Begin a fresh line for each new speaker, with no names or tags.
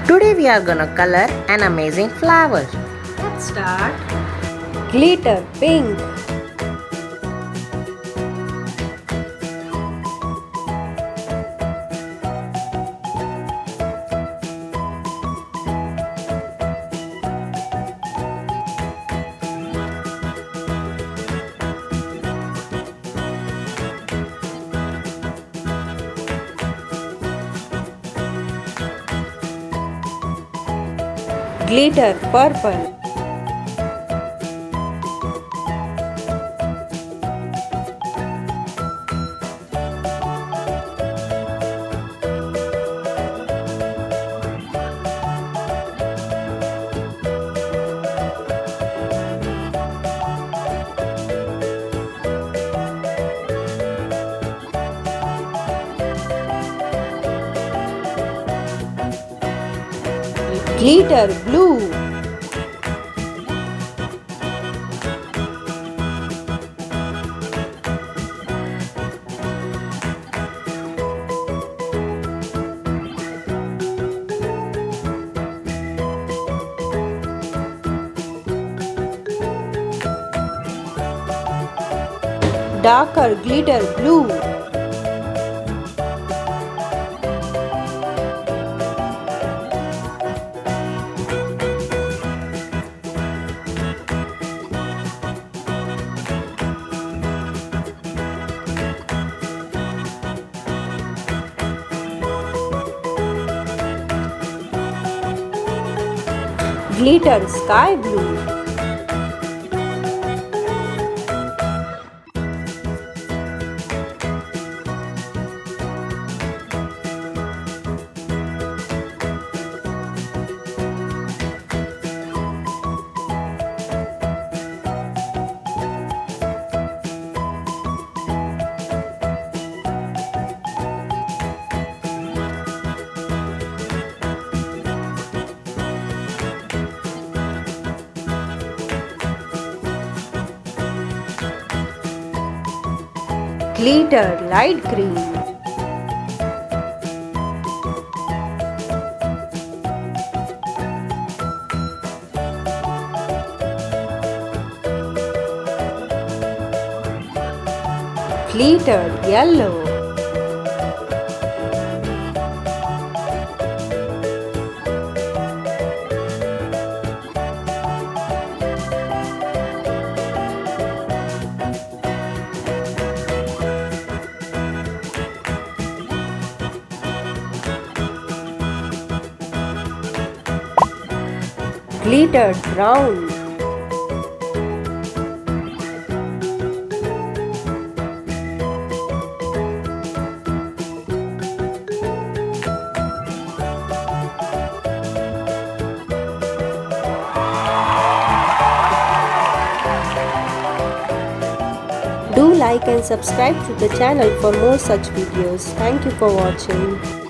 Today we are gonna color an amazing flower.
Let's start. Glitter pink. Glitter purple. Glitter blue. Darker glitter blue. Glitter sky blue. Glitter light green. Glitter yellow. Glitter brown. Do like and subscribe to the channel for more such videos. Thank you for watching.